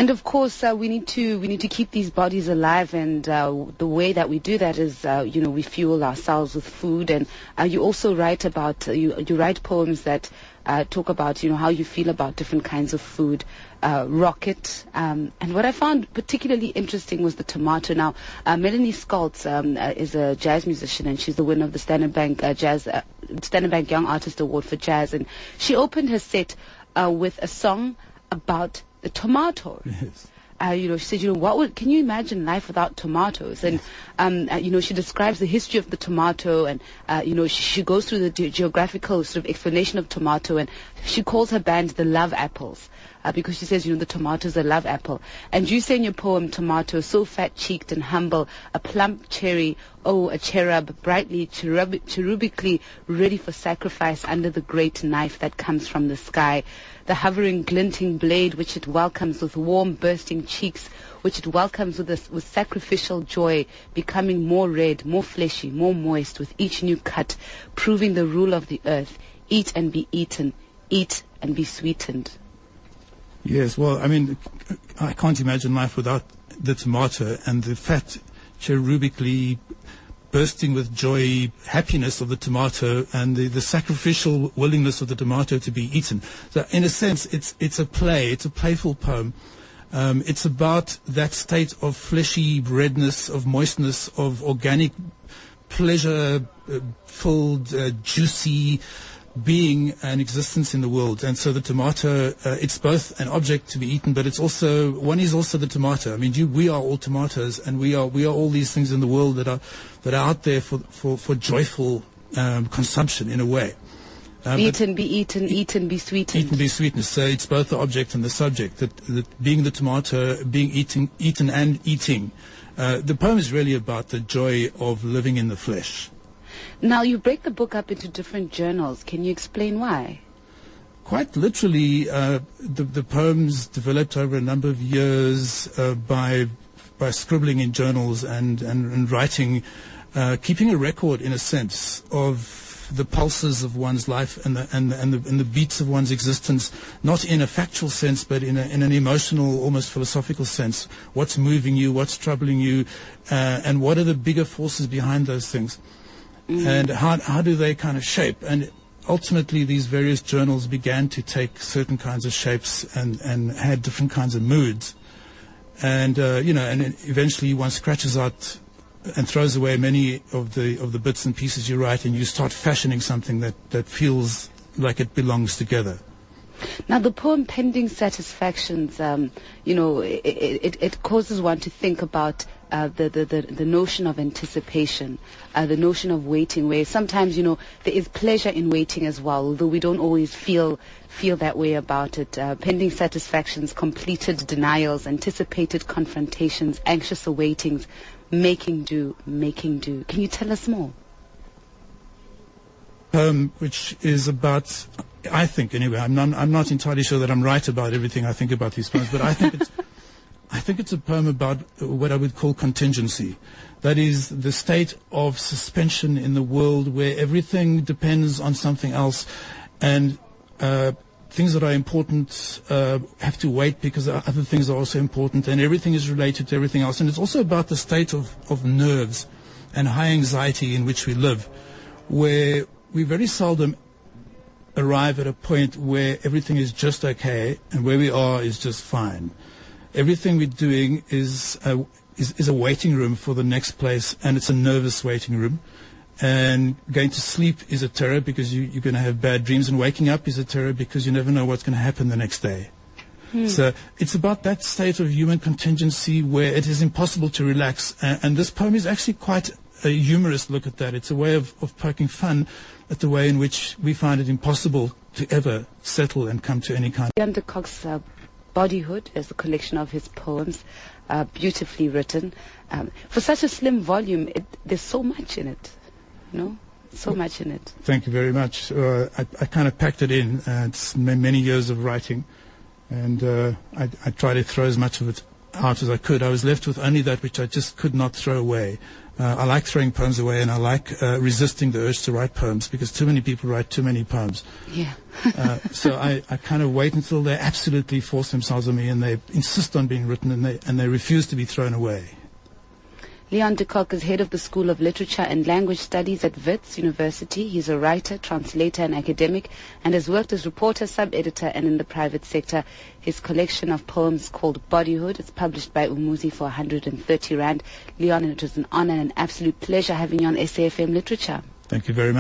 And of course, we need to keep these bodies alive, and the way that we do that is, we fuel ourselves with food. And you also write about you write poems that talk about how you feel about different kinds of food. Rocket, and what I found particularly interesting was the tomato. Now, Melanie Scholz is a jazz musician, and she's the winner of the Standard Bank Young Artist Award for Jazz, and she opened her set with a song about the tomato. Yes. She said, can you imagine life without tomatoes? And, she describes the history of the tomato, and, she goes through the geographical sort of explanation of tomato, and she calls her band the Love Apples. Because she says, the tomato's a love apple. And you say in your poem, tomato, so fat-cheeked and humble, a plump cherry, oh, a cherub, brightly, cherubically ready for sacrifice under the great knife that comes from the sky. The hovering, glinting blade which it welcomes with warm, bursting cheeks, which it welcomes with sacrificial joy, becoming more red, more fleshy, more moist with each new cut, proving the rule of the earth. Eat and be eaten, eat and be sweetened. Yes, well, I mean, I can't imagine life without the tomato and the fat, cherubically bursting with joy, happiness of the tomato, and the sacrificial willingness of the tomato to be eaten. So, in a sense, it's a play. It's a playful poem. It's about that state of fleshy redness, of moistness, of organic pleasure-filled, juicy being and existence in the world. And so the tomato, it's both an object to be eaten, but one is also the tomato. I mean, we are all tomatoes, and we are all these things in the world that are out there for joyful consumption in a way. Eat and be eaten, eat and be sweetened. Eat and be sweetened. So it's both the object and the subject, that being the tomato, being eaten and eating. The poem is really about the joy of living in the flesh. Now, you break the book up into different journals. Can you explain why? Quite literally, the poems developed over a number of years by scribbling in journals and writing, keeping a record, in a sense, of the pulses of one's life and the beats of one's existence, not in a factual sense, but in an emotional, almost philosophical sense. What's moving you? What's troubling you? And what are the bigger forces behind those things? And how do they kind of shape? And ultimately, these various journals began to take certain kinds of shapes and had different kinds of moods. And and eventually one scratches out and throws away many of the bits and pieces you write, and you start fashioning something that feels like it belongs together. Now, the poem Pending Satisfactions, it causes one to think about the notion of anticipation, the notion of waiting, where sometimes, there is pleasure in waiting as well, although we don't always feel that way about it. Pending satisfactions, completed denials, anticipated confrontations, anxious awaitings, making do. Can you tell us more? Which is about, I think anyway, I'm not entirely sure that I'm right about everything I think about these poems, but I think it's a poem about what I would call contingency. That is the state of suspension in the world where everything depends on something else, and things that are important have to wait because other things are also important, and everything is related to everything else. And it's also about the state of nerves and high anxiety in which we live, where we very seldom arrive at a point where everything is just okay and where we are is just fine. Everything we're doing is a waiting room for the next place, and it's a nervous waiting room. And going to sleep is a terror because you're going to have bad dreams, and waking up is a terror because you never know what's going to happen the next day. So it's about that state of human contingency where it is impossible to relax. And this poem is actually quite a humorous look at that. It's a way of poking fun at the way in which we find it impossible to ever settle and come to any kind. Leon de Kock's Bodyhood is a collection of his poems, beautifully written. For such a slim volume, there's so much in it, so much in it. Thank you very much. I kind of packed it in. It's many years of writing, and I tried to throw as much of it out as I could. I was left with only that which I just could not throw away. I like throwing poems away, and I like resisting the urge to write poems, because too many people write too many poems. Yeah. So I kind of wait until they absolutely force themselves on me, and they insist on being written, and they refuse to be thrown away. Leon de Kock is head of the School of Literature and Language Studies at Wits University. He's a writer, translator, and academic, and has worked as reporter, sub-editor, and in the private sector. His collection of poems called Bodyhood is published by Umuzi for 130 Rand. Leon, it was an honor and an absolute pleasure having you on SAFM Literature. Thank you very much.